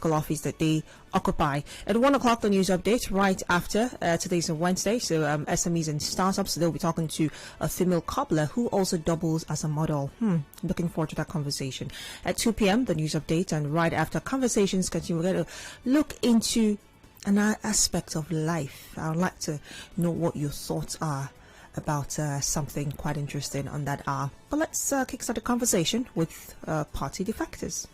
political office that they occupy. At 1 o'clock, the news update right after. Today's a Wednesday, so SMEs and startups. They'll be talking to a female cobbler who also doubles as a model. Looking forward to that conversation. At 2 p.m., the news update, and right after conversations continue, we're going to look into an aspect of life. I would like to know what your thoughts are about something quite interesting on that hour. But let's kickstart the conversation with party defectors.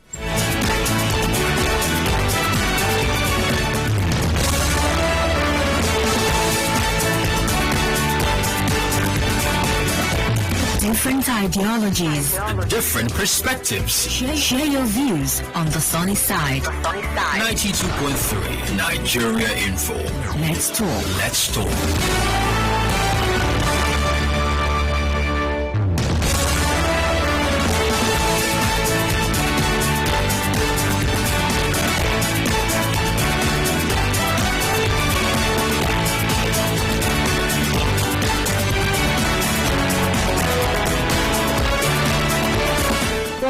Different ideologies, different perspectives. Share your views on the sunny side. 92.3 Nigeria Info. Let's talk. Let's talk.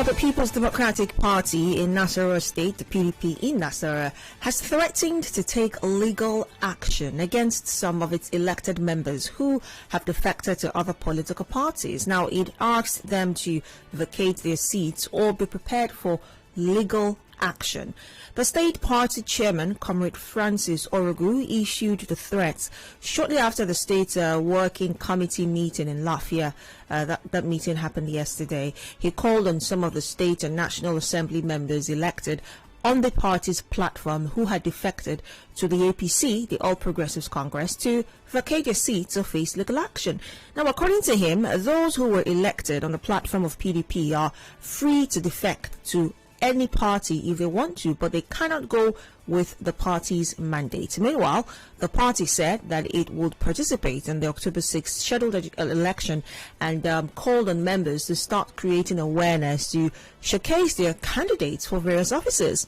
The People's Democratic Party in Nasarawa State, the PDP in Nasarawa, has threatened to take legal action against some of its elected members who have defected to other political parties. Now, it asked them to vacate their seats or be prepared for legal action. The state party chairman, Comrade Francis Orogu, issued the threats shortly after the state working committee meeting in Lafia. That meeting happened yesterday. He called on some of the state and National Assembly members elected on the party's platform who had defected to the APC, the All Progressives Congress, to vacate their seats or face legal action. Now, according to him, those who were elected on the platform of PDP are free to defect to any party if they want to, but they cannot go with the party's mandate. Meanwhile, the party said that it would participate in the October 6th scheduled election and called on members to start creating awareness to showcase their candidates for various offices.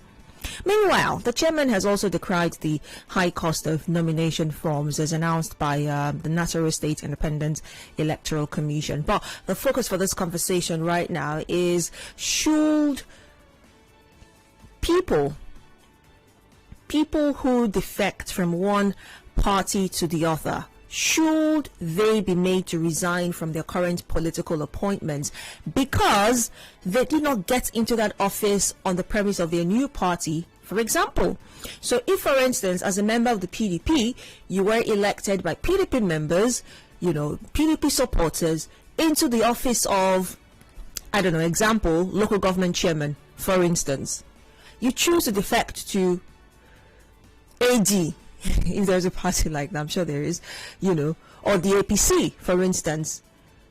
Meanwhile, the chairman has also decried the high cost of nomination forms as announced by the Nasarawa State Independent Electoral Commission. But the focus for this conversation right now is, should people who defect from one party to the other, should they be made to resign from their current political appointments because they did not get into that office on the premise of their new party, for example? So if, for instance, as a member of the PDP, you were elected by PDP members, PDP supporters, into the office of, I don't know, example, local government chairman, for instance, you choose to defect to AD, if there's a party like that, I'm sure there is, or the APC, for instance.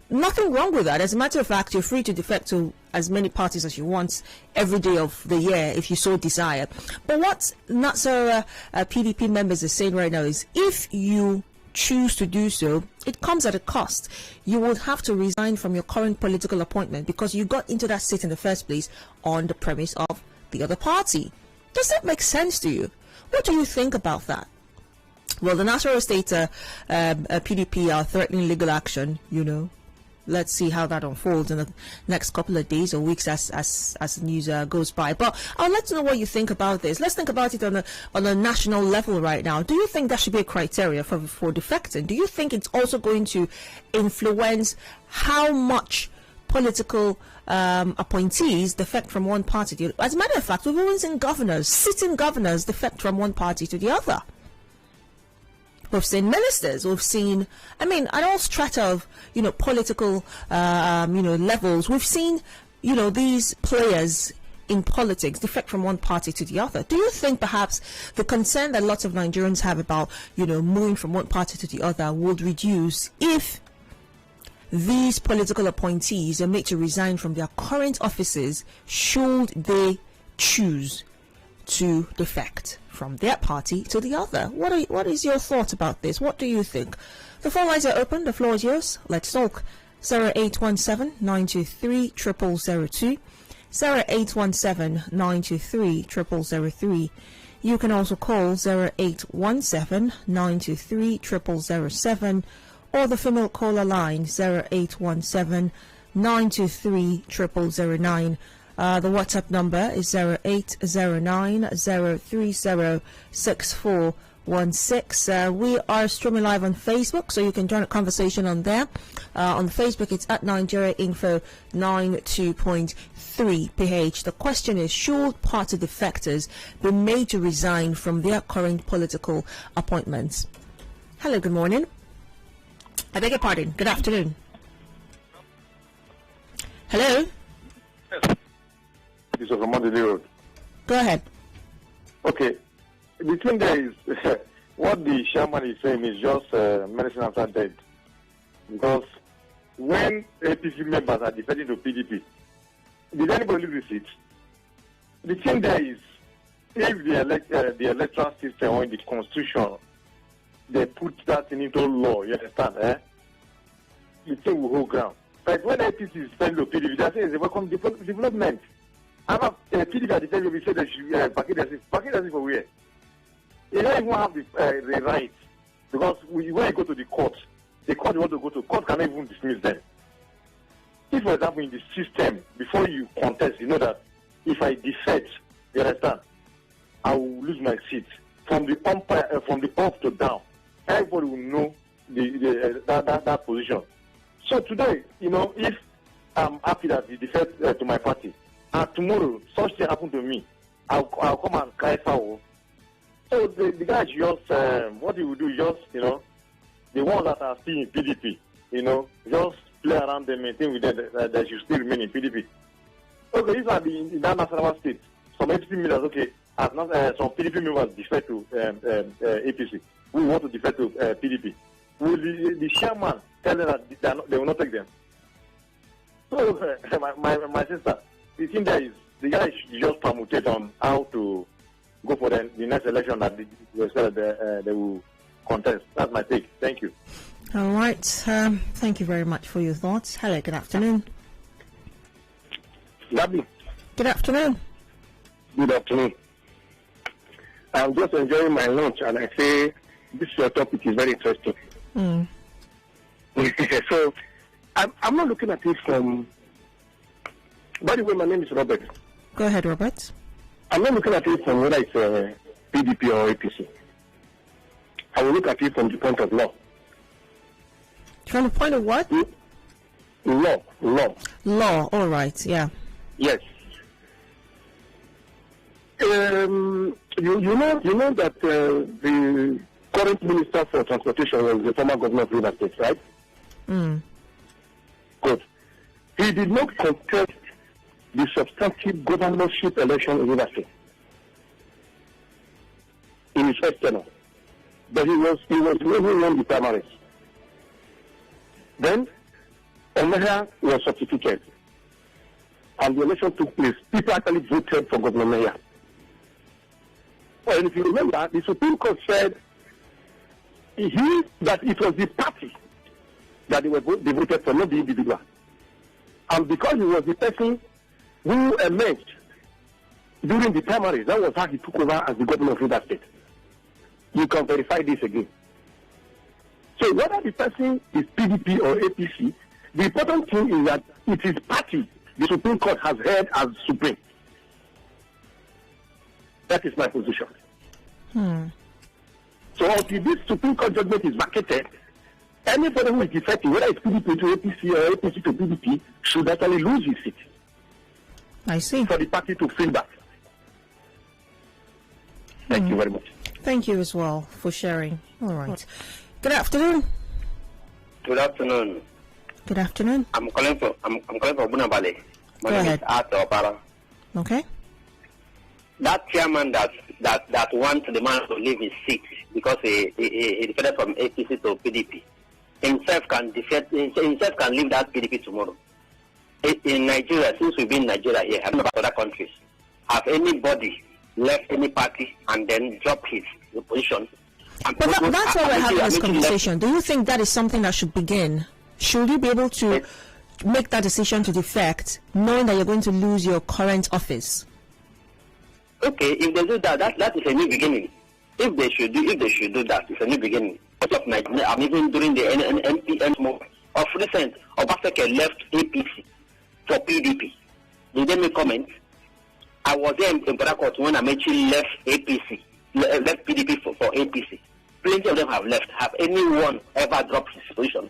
Nothing wrong with that. As a matter of fact, you're free to defect to as many parties as you want every day of the year if you so desire. But what Nasarawa PDP members are saying right now is, if you choose to do so, it comes at a cost. You would have to resign from your current political appointment because you got into that seat in the first place on the premise of the other party. Does that make sense to you? What do you think about that? Well, the Nasarawa State PDP are threatening legal action. Let's see how that unfolds in the next couple of days or weeks as the news goes by. But I'd like to know what you think about this. Let's think about it on a national level right now. Do you think that should be a criteria for defecting? Do you think it's also going to influence how much political appointees defect from one party to the other? As a matter of fact, we've even seen sitting governors defect from one party to the other. We've seen ministers, we've seen, at all strata of, political, levels, we've seen, these players in politics defect from one party to the other. Do you think perhaps the concern that lots of Nigerians have about, moving from one party to the other would reduce if these political appointees are made to resign from their current offices should they choose to defect from their party to the other? What is your thought about this? What do you think? The phone lines are open. The floor is yours. Let's talk. 0817-923-0002. 0817-923-0003. You can also call 0817-923-0007 or the female caller line 0817-923-0009. The WhatsApp number is 0809-030-6416. We are streaming live on Facebook, so you can join a conversation on there. On Facebook, it's at Nigeria Info 92.3 PH. The question is, should party defectors be made to resign from their current political appointments? Hello, good morning. I beg your pardon. Good afternoon. Hello? This is from Monday Road. Go ahead. Okay. The thing there is, what the chairman is saying is just medicine after death. Because when APC members are defecting to PDP, did anybody leave the seat? The thing there is, if the electoral system or in the constitution, they put that into law, you understand, the thing will hold ground. But when APC is defending to PDP, they say it's a welcome development. I'm a PDP at the time we said they should Vacate for where? They don't even have the right, because when you go to the court you want to go to court cannot even dismiss them. If, for example, in the system, before you contest, you know that if I defect, you understand, I will lose my seat. From the umpire, from the up to down, everybody will know that position. So today, if I'm happy that you defect to my party, and tomorrow such thing happen to me, I'll come and cry foul. So the guys just, what he will do is just, the ones that are still in PDP, just play around them and think with them that they should still remain in PDP. Okay, if I'm in that Nasarawa state, some APC members, some PDP members defect to APC. We want to defect to PDP. Will the chairman tell them that they will not take them? So, my sister, the thing there is, the guys just permutate on how to go for the next election that they will contest. That's my take. Thank you. All right. Thank you very much for your thoughts. Hello, good afternoon. Gabi. Good afternoon. Good afternoon. I'm just enjoying my lunch, and I say this topic is very interesting. So, I'm not looking at it from... By the way, my name is Robert. Go ahead, Robert. I'm not looking at it from whether it's PDP or APC. I will look at it from the point of law. From the point of what? Law. Law, all right, yeah. Yes. You know that the current Minister for Transportation was the former governor of Rivers State, right? Good. He did not contest the substantive governorship election in Rivers State in his first tenure, but he was never won the primaries. Then Omeha was certificated, and the election took place. People actually voted for Governor Meya. And if you remember, the Supreme Court said that it was the party that they voted for, not the individual. And because he was the person who emerged during the primaries, that was how he took over as the governor of Rivers State. You can verify this again. So whether the person is PDP or APC, the important thing is that it is party the Supreme Court has held as supreme. That is my position. So until this Supreme Court judgment is vacated, anybody who is defecting, whether it's PDP to APC or APC to PDP, should actually lose his seat. I see. For the party to fill back. Thank you very much. Thank you as well for sharing. All right. Good afternoon. Good afternoon. Good afternoon. I'm calling for Bunabale. Go ahead. Okay. That chairman that wants the man to leave his seat because he defected from APC to PDP, himself can leave that PDP tomorrow. In Nigeria, since we've been in Nigeria here, I'm not about other countries. Have anybody left any party and then dropped his position? But that's why we're having this conversation. Do you think that is something that should begin? Should you be able to make that decision to defect, knowing that you're going to lose your current office? Okay, if they do that, that is a new beginning. If they should do that, it's a new beginning. Of Nigeria, and even during the NPN movement of recent, Obaseki left APC for PDP. Did they make comments? I was there in Port when Amechi left APC, left PDP for APC. Plenty of them have left. Have anyone ever dropped his position?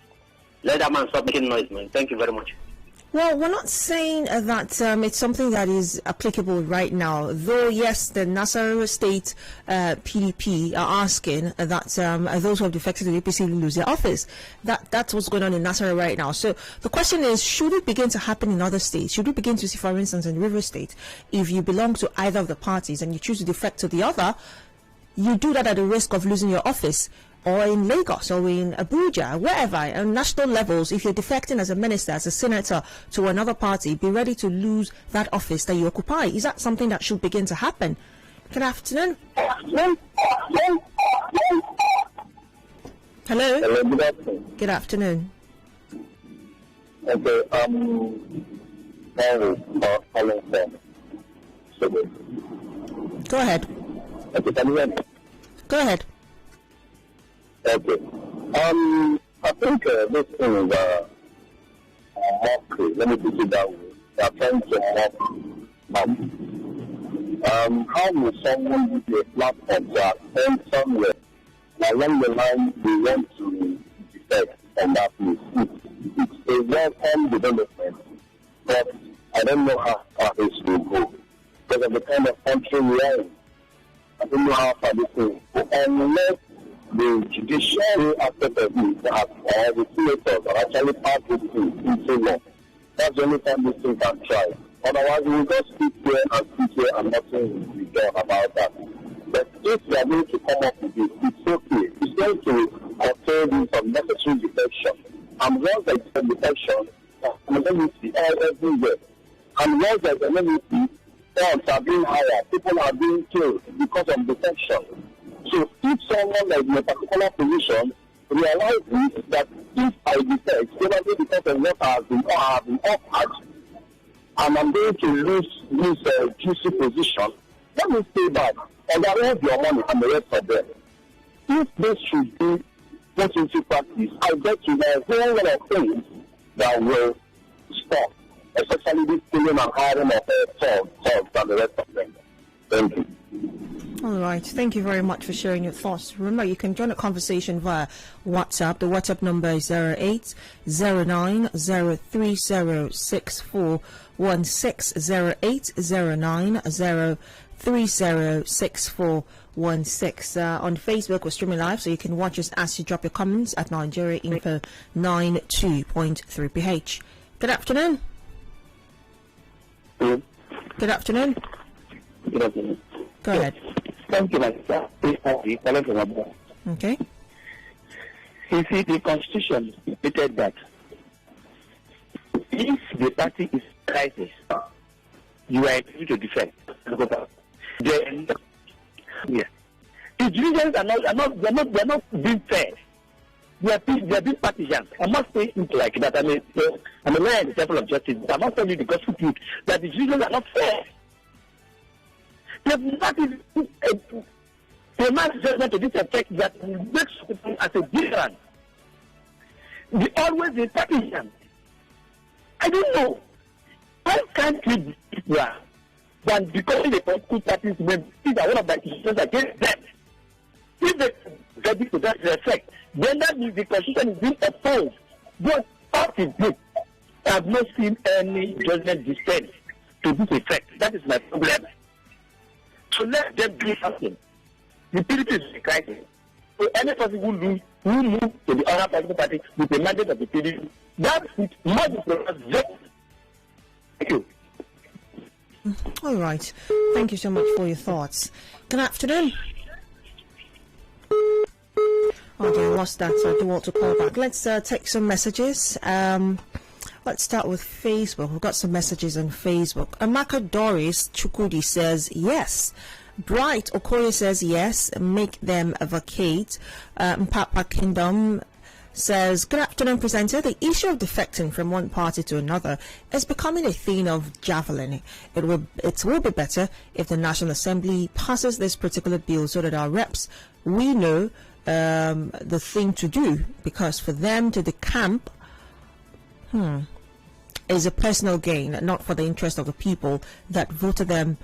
Let that man stop making noise, man. Thank you very much. Well, we're not saying that it's something that is applicable right now. Though, yes, the Nasarawa State PDP are asking that those who have defected to the APC lose their office. That's what's going on in Nasarawa right now. So the question is, should it begin to happen in other states? Should we begin to see, for instance, in River State, if you belong to either of the parties and you choose to defect to the other, you do that at the risk of losing your office? Or in Lagos, or in Abuja, wherever, on national levels, if you're defecting as a minister, as a senator to another party, be ready to lose that office that you occupy. Is that something that should begin to happen? Good afternoon. Hello? Hello, good afternoon. Good afternoon. Okay, Go ahead. Okay, can you hear me? Go ahead. Okay. I think this thing is mockery. Let me put it that way. They are trying to mock. How will someone use a platform to attend somewhere and along the line they want to defect on that place? It's a welcome development, but I don't know how far this will go because of the kind of country we are in. I don't know how far this will go unless the judiciary aspect of it or the senators are actually part of this thing in so long. That's the only time this thing can try. Otherwise, we will just sit here and nothing will be done about that. But if we are going to come up with it, it's okay. It's going to contain this unnecessary defection. And once there is a defection, an enmity everywhere. And once there is an enmity, dogs are being hired, people are being killed because of defection. So if someone like in a particular position realizes that if I defect, probably because of what I have been offered, and I'm going to lose this juicy position, let me stay back and arrange your money and the rest of them. If this should be put into practice, I bet you there are a whole lot of things that will stop, especially this killing and hiring of thugs and the rest of them. Thank you. All right. Thank you very much for sharing your thoughts. Remember, you can join the conversation via WhatsApp. The WhatsApp number is 0809-030-6416, 0809-030-6416. On Facebook, we're streaming live, so you can watch us as you drop your comments at Nigeria Info 92.3 PH. Good afternoon. Hello. Good afternoon. Good afternoon. Go ahead. Thank you, Mr. Okay. You see, the Constitution stated that if the party is in crisis, you are able to defend. Then, yeah. The judiciaries are not being fair. They are being partisans. I must say it like that. I'm a lawyer in the Temple of Justice. I must tell you the gospel truth that the judiciaries are not fair. They have not even a man's judgment to this effect that makes people as a different. They always be partisan. I don't know. Why can't we be equal than becoming a political parties when these are one of the institutions against them? If they get to that effect, then that means the constitution is being opposed. But what is this? I have not seen any judgment dissent to this effect. That is my problem. So let them do something. The PDP is in crisis. So any person who move to the other political party with the mandate of the PDP, that is more diplomatic. Thank you. All right. Thank you so much for your thoughts. Good afternoon. Okay, lost that, so I do want to call back. Let's take some messages. Let's start with Facebook. We've got some messages on Facebook. Amaka Doris Chukudi says yes. Bright Okoye says yes. Make them vacate. Papa Kingdom says, good afternoon, presenter. The issue of defecting from one party to another is becoming a thing of javelin. It will be better if the National Assembly passes this particular bill so that our reps, we know the thing to do, because for them to decamp, is a personal gain, not for the interest of the people that voted them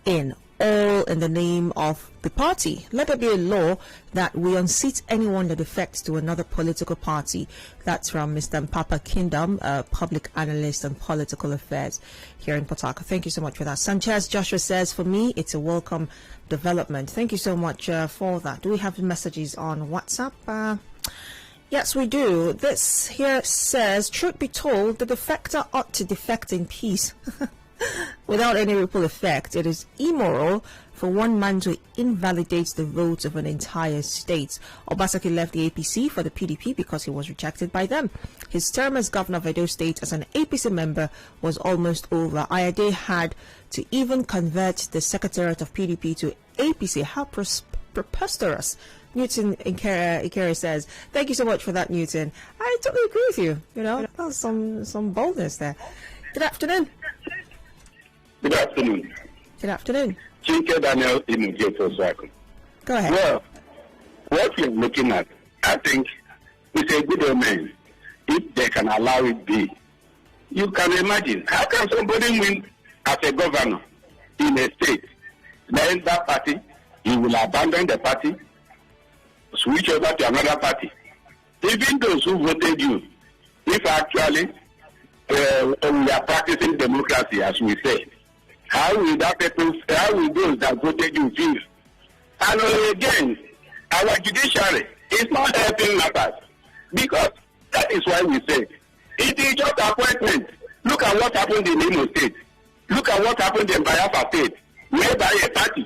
in, all in the name of the party. Let there be a law that we unseat anyone that defects to another political party. That's from Mr. Mpapa Kingdom, a public analyst on political affairs here in Port Harcourt. Thank you so much for that. Sanchez Joshua says, for me, it's a welcome development. Thank you so much for that. Do we have messages on WhatsApp? Yes, we do. This here says, truth be told, the defector ought to defect in peace. Without any ripple effect. It is immoral for one man to invalidate the votes of an entire state. Obasaki left the APC for the PDP because he was rejected by them. His term as governor of Edo State as an APC member was almost over. Ayade had to even convert the secretariat of PDP to APC. How preposterous. Newton Ikere says, thank you so much for that, Newton. I totally agree with you. You know, that's some boldness there. Good afternoon. Good afternoon. Good afternoon. Chinke Daniel in Go ahead. Well, what we're looking at, I think, is a good omen if they can allow it be. You can imagine, how can somebody win as a governor in a state, then that party, you will abandon the party, switch over to another party. Even those who voted you, if actually we are practicing democracy, as we say, how will those that voted you feel? And again, our judiciary is not helping matters, because that is why we say it is just appointment. Look at what happened in Imo State. Look at what happened in Bayelsa State, whereby a party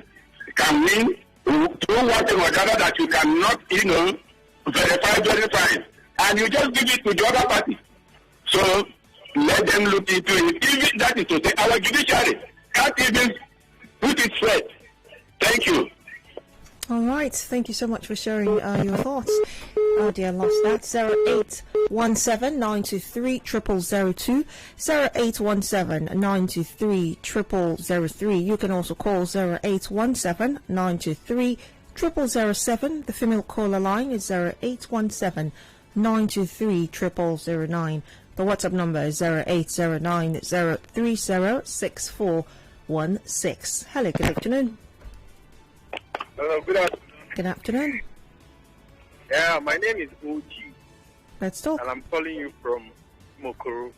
can win through one thing or the other that you cannot, verify, and you just give it to the other party. So let them look into it. Even that is to say, our judiciary can't even put it straight. Thank you. All right. Thank you so much for sharing your thoughts. Oh dear, lost that. 0817-923-0002. 0817-923-0003. You can also call 0817-923-0007. The female caller line is 0817-923-0009. The WhatsApp number is 0809-030-6416. Hello, good afternoon. Hello, good afternoon. Good afternoon. Yeah, my name is Uji. Let's talk. And I'm calling you from Mokoro.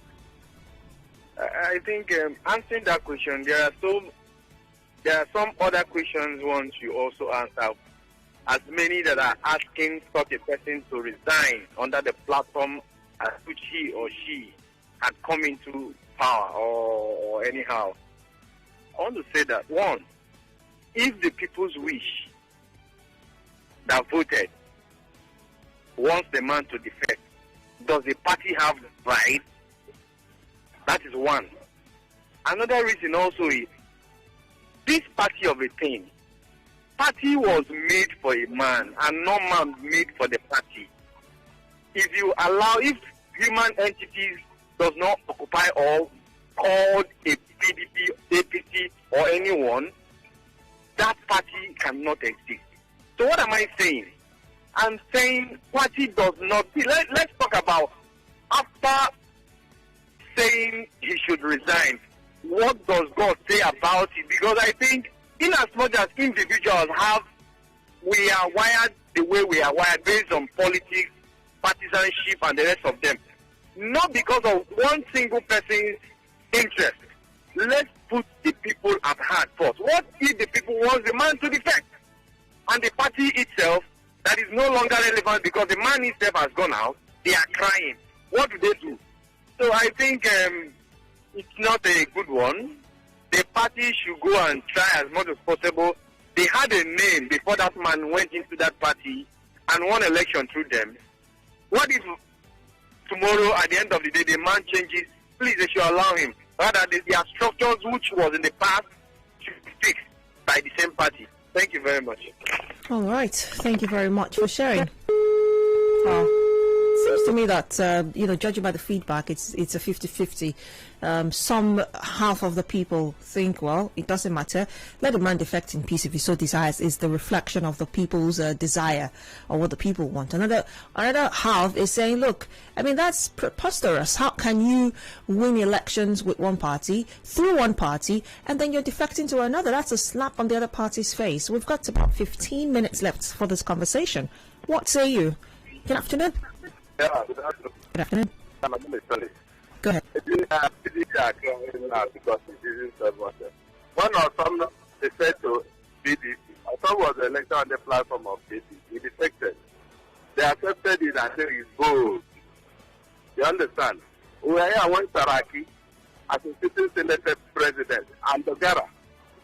I think answering that question, there are some other questions one should also answer. As many that are asking such a person to resign under the platform as which he or she had come into power or anyhow. I want to say that, one, if the people's wish that voted wants the man to defect, does the party have the right? That is one. Another reason also is this party of a thing. Party was made for a man and no man made for the party. If human entities does not occupy or called a PDP, APC or anyone, that party cannot exist. So what am I saying? I'm saying party does not. Let's talk about after saying he should resign. What does God say about it? Because I think in as much as individuals we are wired the way we are wired based on politics, partisanship and the rest of them. Not because of one single person's interest. Let's put the people at heart first. What if the people want the man to defect? And the party itself, that is no longer relevant because the man himself has gone out, they are crying. What do they do? So I think it's not a good one. The party should go and try as much as possible. They had a name before that man went into that party and won election through them. What if tomorrow, at the end of the day, the man changes? Please, they should allow him. Rather, their structures, which was in the past, should be fixed by the same party. Thank you very much. All right. Thank you very much for sharing. seems to me that, judging by the feedback, it's a 50-50. Some half of the people think, well, it doesn't matter. Let a man defect in peace if he so desires, is the reflection of the people's desire or what the people want. Another half is saying, look, I mean, that's preposterous. How can you win elections with one party, through one party, and then you're defecting to another? That's a slap on the other party's face. We've got about 15 minutes left for this conversation. What say you? Good afternoon. Yeah, good afternoon. Good afternoon. My name is Tony. Go ahead. One of some they said to PDP, I thought was the election on the platform of PDP. He defected. They accepted it and said it's bold. You understand? We are here one Saraki as a sitting senated president and Dogara.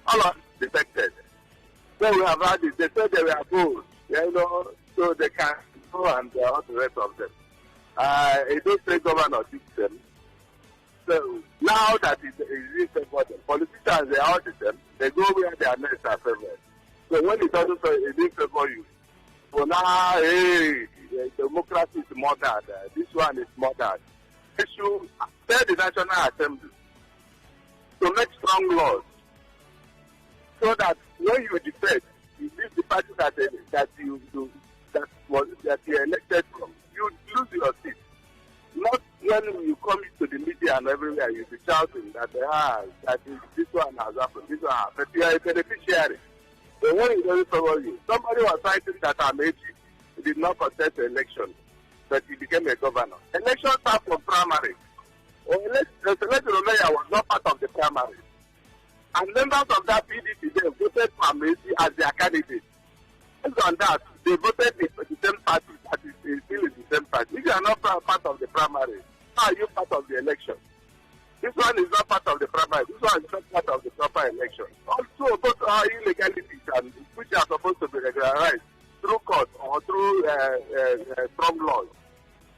All of us defected. So we have had it. They said they were bold. So they can go and all the rest of them. Those three governors did them. So now that it is for them, politicians, they audit them, they go where their nets are favored. So when it doesn't favor you, so now, hey, democracy is murdered, this one is murdered. They should tell the National Assembly to make strong laws so that when you defect, you leave the party that you elected from, you lose your seat. Not when you come into the media and everywhere, you be shouting that this one has happened, this one has happened. But you are a beneficiary. So when it doesn't favor you, somebody was citing that Amechi did not contest the election, but he became a governor. Elections start from primary. The selection mayor was not part of the primary. And members of that PDP, they voted for Amechi as their candidate. Based on that, they voted the same party that is still in the same party. If you are not part of the primary, how are you part of the election? This one is not part of the primary. This one is not part of the proper election. Also, both are illegalities and which are supposed to be regularized through court or through strong laws,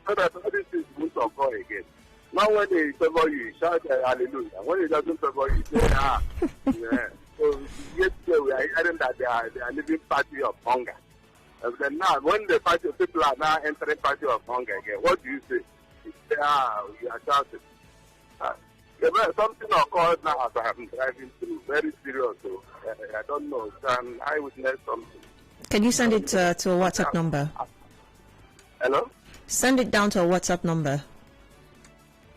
so that all these things won't occur again. Now, when they favor you, shout hallelujah. When it doesn't favor you, say yeah. So yesterday we are hearing that they are living party of hunger. And then now, when the party of people are now entering party of hunger again, what do you say? You say, you are shouting. Something occurred now as I am driving through, very serious. So, I don't know. Can I witness something? Can you send it to a WhatsApp number? Hello? Send it down to a WhatsApp number.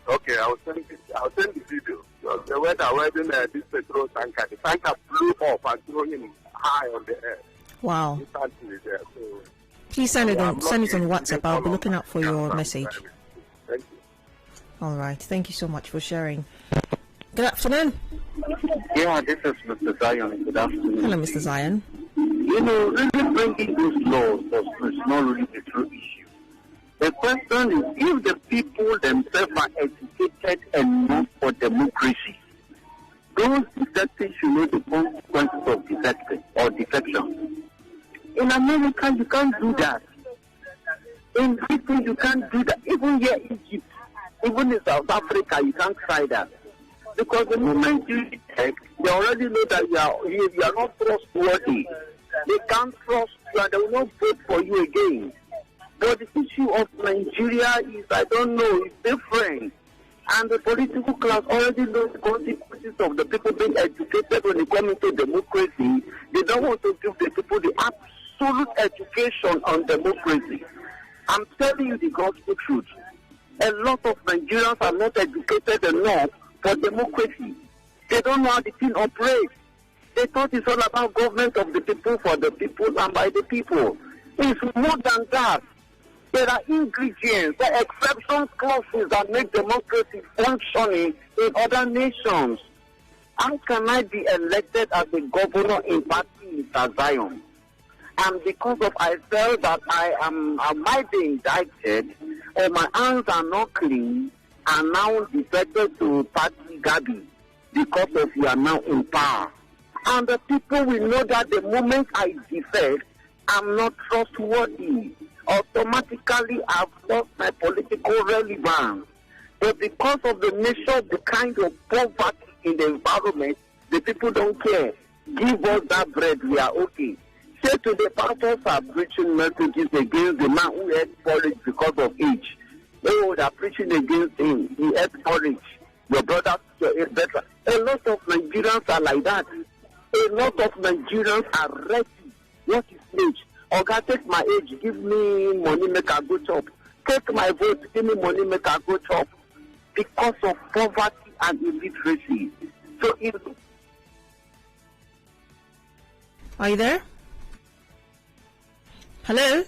Okay, I'll send the video. So the weather wearing this petrol tanker. The tanker blew off and threw him high on the air. Wow. There, so, please send it on WhatsApp. I'll be looking out for your message. Thank you. All right. Thank you so much for sharing. Good afternoon. Yeah, this is Mr. Zion. Good afternoon. Hello, Mr. Zion. Really bringing those laws is not really the true issue. The question is, if the people themselves are educated enough for democracy, those defectors should know the consequences of defecting or defection. In America, you can't do that. In Britain, you can't do that. Even here in Egypt, even in South Africa, you can't try that. Because the moment you detect, they already know that you are not trustworthy. They can't trust you and they will not vote for you again. But the issue of Nigeria is, I don't know, it's different. And the political class already knows the consequences of the people being educated when they come into democracy. They don't want to give the people the absolute education on democracy. I'm telling you the gospel truth. A lot of Nigerians are not educated enough for democracy. They don't know how the thing operates. They thought it's all about government of the people, for the people, and by the people. It's more than that. There are ingredients, there are exception clauses that make democracy functioning in other nations. How can I be elected as a governor in party Mr. Zion? And because of I felt that I might be indicted, or my hands are not clean, and now defected to party Gabi, because of you are now in power. And the people will know that the moment I defect, I'm not trustworthy. Automatically, I've lost my political relevance. But because of the nature of the kind of poverty in the environment, the people don't care. Give us that bread, we are okay. say today pastors are preaching messages against the man who ate porridge because of age. They are preaching against him. He ate porridge. Your brother ate better. A lot of Nigerians are like that. A lot of Nigerians are ready. What is age? Okay, take my age, give me money, make a good job. Take my vote, give me money, make a good job. Because of poverty and illiteracy. So if... Are you there? Hello?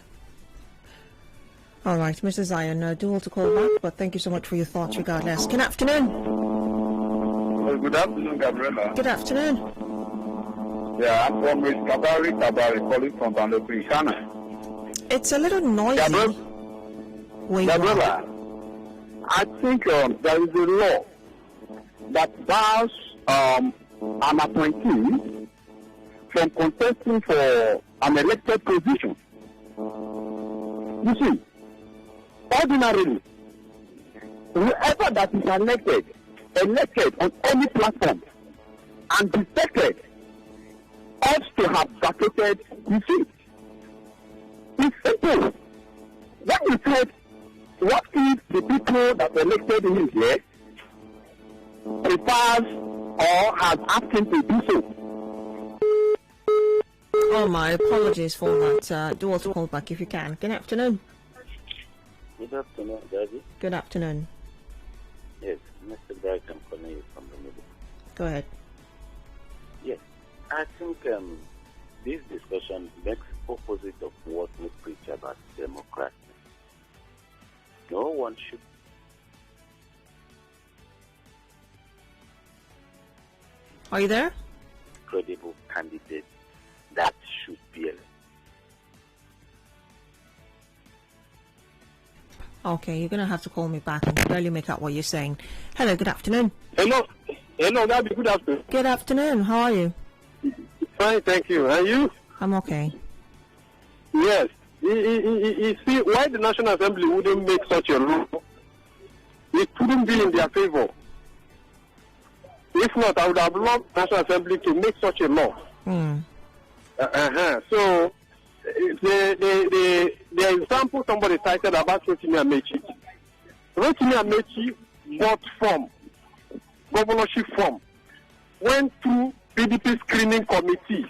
All right, Mr. Zion, I do want to call back, but thank you so much for your thoughts regardless. Good afternoon. Well, good afternoon, Gabriella. Good afternoon. Yeah, I'm from Kabari, calling from Bandopi, Ghana. It's a little noisy. Gabriella, I think there is a law that bars an appointee from contesting for an elected position. You see, ordinarily, whoever that is elected on any platform and defected ought to have vacated his seat. It's simple. When you said, what if the people that elected him here prefers or has asked him to do so? Oh, my apologies for that. Do also call back if you can. Good afternoon. Good afternoon, Daddy. Good afternoon. Yes, Mr. Bright, I'm calling you from the middle. Go ahead. Yes, I think this discussion makes opposite of what we preach about democracy. No one should. Are you there? Credible candidate that should be elected. Okay, you're going to have to call me back and barely make out what you're saying. Hello, good afternoon. Hello, Gabby, good afternoon. Good afternoon, how are you? Fine, thank you. And you? I'm okay. Yes. You see, why the National Assembly wouldn't make such a law? It wouldn't be in their favor. If not, I would have loved the National Assembly to make such a law. So, the example somebody cited about Rotimi Amechi. Rotimi Amechi bought form, governorship form, went through PDP screening committee,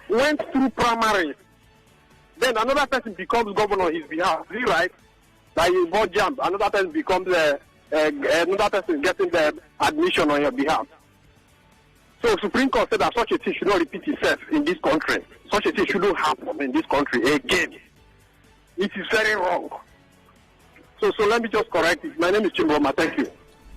went through primaries. Then another person becomes governor on his behalf. Is he right? Like you bought jams, another person becomes another person getting the admission on your behalf. So Supreme Court said that such a thing should not repeat itself in this country. Such a thing shouldn't happen in this country again. It is very wrong. So let me just correct it. My name is Chimbroma. Thank you.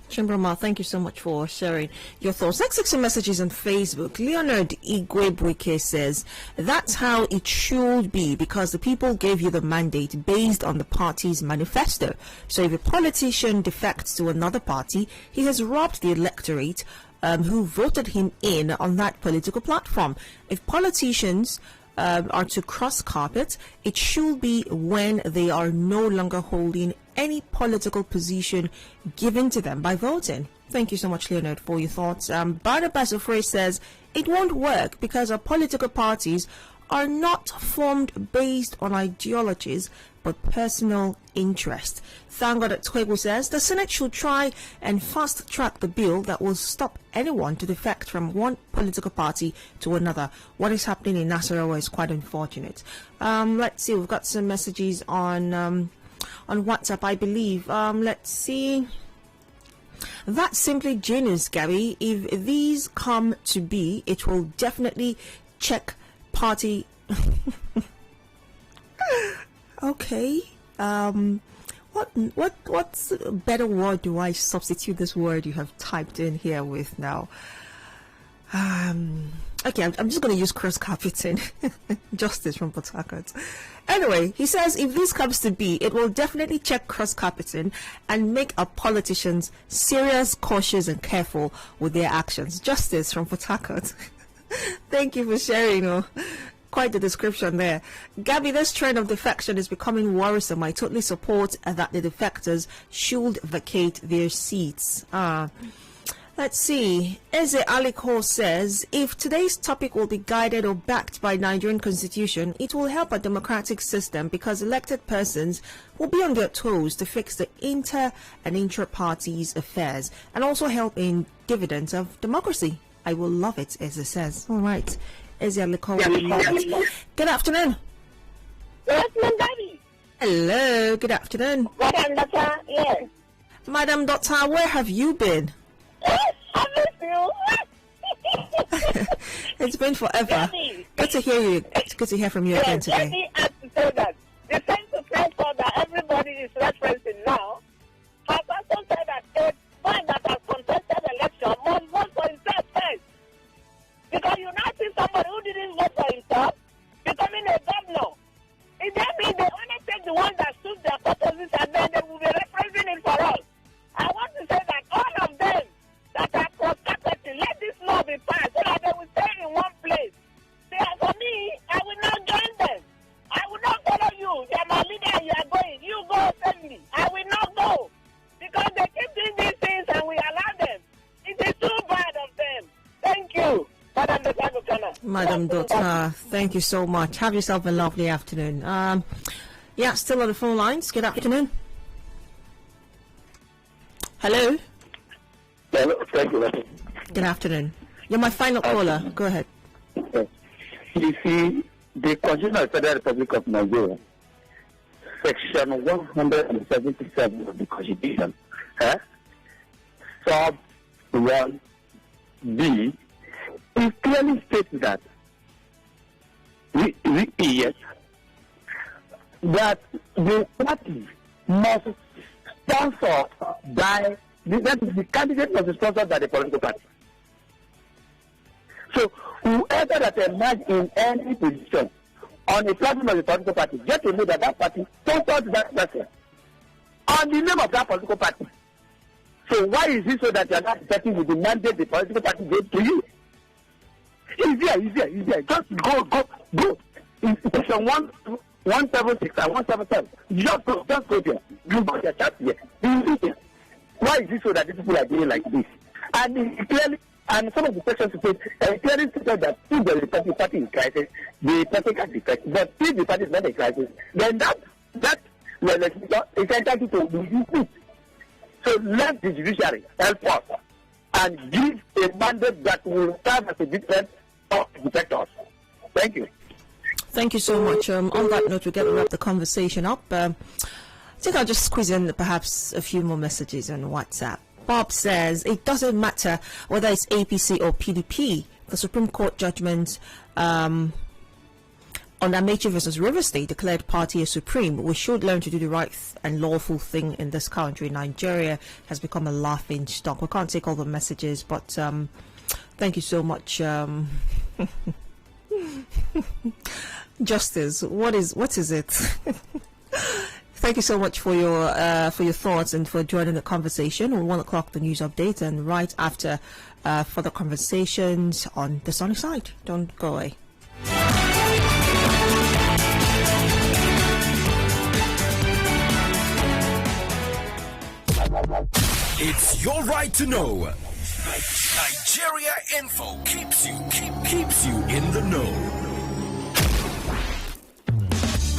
Chimbroma, thank you so much for sharing your thoughts. Let's take some messages on Facebook. Leonard Igwebuike says, that's how it should be because the people gave you the mandate based on the party's manifesto. So if a politician defects to another party, he has robbed the electorate who voted him in on that political platform. If politicians are to cross carpet, it should be when they are no longer holding any political position given to them by voting. Thank you so much, Leonard, for your thoughts. Barnabas Ofre says it won't work because our political parties are not formed based on ideologies but personal interest. Thank God that Twego says the Senate should try and fast track the bill that will stop anyone to defect from one political party to another. What is happening in Nasarawa is quite unfortunate. Let's see, we've got some messages on WhatsApp, I believe. Let's see. That's simply genius, Gary. If these come to be, it will definitely check party. Okay. What's a better word do I substitute this word you have typed in here with now? Okay, I'm just going to use cross-carpeting. Justice from Port Harcourt. Anyway, he says if this comes to be, it will definitely check cross-carpeting and make our politicians serious, cautious and careful with their actions. Justice from Port Harcourt. Thank you for sharing. Quite the description there. Gabby, this trend of defection is becoming worrisome. I totally support that the defectors should vacate their seats. Let's see. Eze Aliko says, if today's topic will be guided or backed by Nigerian constitution, it will help a democratic system because elected persons will be on their toes to fix the inter and intra-parties affairs and also help in dividends of democracy. I will love it, Eze says. All right. Eze Aliko. Good afternoon. Good afternoon, Daddy. Hello. Good afternoon. Madam Doctor, yes. Madam Doctor, where have you been? I miss you. It's been forever. Good to hear you. Good to hear from you again today. Let me ask to say that the census record that everybody is referencing now has also said that a man that has contested election must vote for himself first. Because you now see somebody who didn't vote for himself becoming a governor. It then means they only take the one that suits their purposes and then they will be referencing it for us. I want to say that all of them that are cross-carpeting, let this law be passed so that they will stay in one place. For me, I will not join them. I will not follow you. They are my leader and you are going. You go send me. I will not go. Because they keep doing these things and we allow them. It is too bad of them. Thank you, Madam Dota. Madam Dota, thank you so much. Have yourself a lovely afternoon. Yeah, still on the phone lines. Good afternoon. Hello. Hello, thank you. Good afternoon. You're my final caller. Go ahead. You see, the Constitution of the Federal Republic of Nigeria, Section 177 of the Constitution, sub 1B, it clearly states that that the party must sponsor by the candidate must be sponsored by the political party. So whoever that emerges in any position on a platform of the political party, get to know that that party sponsors that person on the name of that political party. So why is it so that you are not expecting with the mandate the political party gave to you? Easier. Just go. In section 176 and 177. Just go there. You got your chance here. Why is it so that these people are doing like this? And it clearly, and some of the sections say clearly stated that if the Republican Party is in crisis, the person can defect. But if the party is not in crisis, then that legislature is entitled to review it. So let the judiciary help us and give a mandate that will serve as a defense of defectors. Thank you. Thank you so much. On that note, we're going to wrap the conversation up. I think I'll just squeeze in perhaps a few more messages on WhatsApp. Bob says, it doesn't matter whether it's APC or PDP. The Supreme Court judgment on Amaechi versus River State declared party as supreme. We should learn to do the right and lawful thing in this country. Nigeria has become a laughing stock. We can't take all the messages, but thank you so much. Justice, what is it? Thank you so much for your thoughts and for joining the conversation. On 1 o'clock, the news update, and right after further conversations on the sunny side. Don't go away. It's your right to know. Nigeria Info keeps you in the know.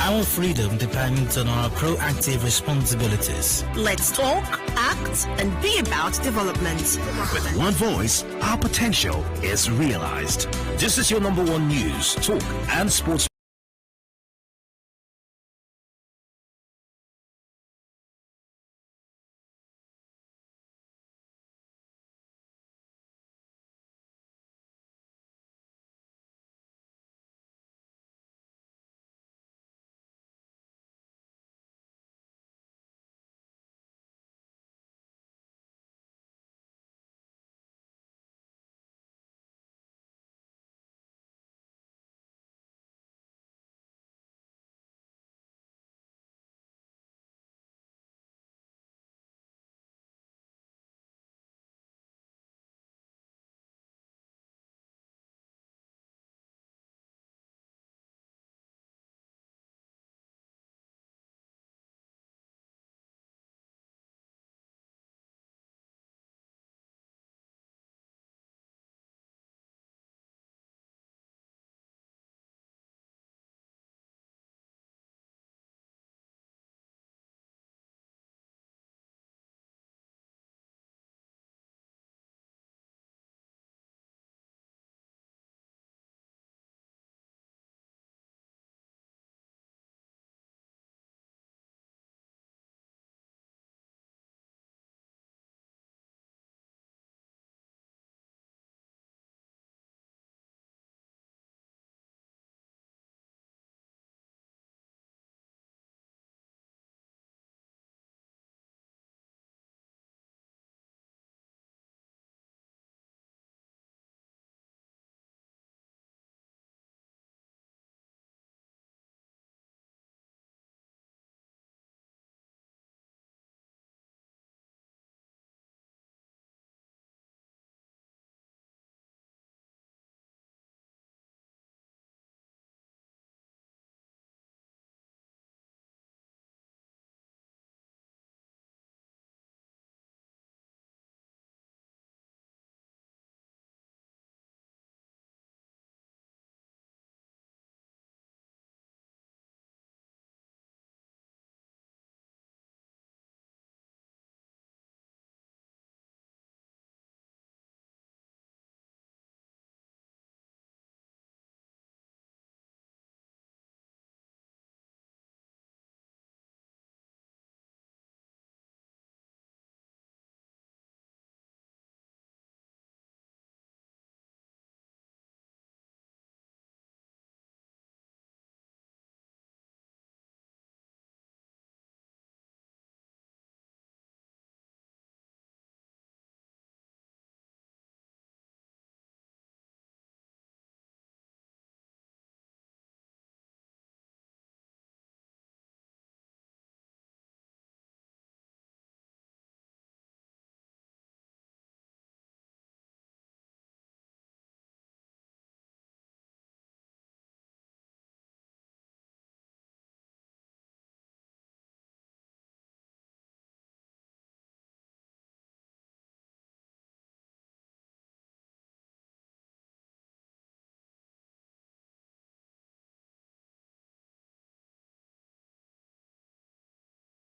Our freedom depends on our proactive responsibilities. Let's talk, act, and be about development. With one voice, our potential is realized. This is your number one news, talk, and sports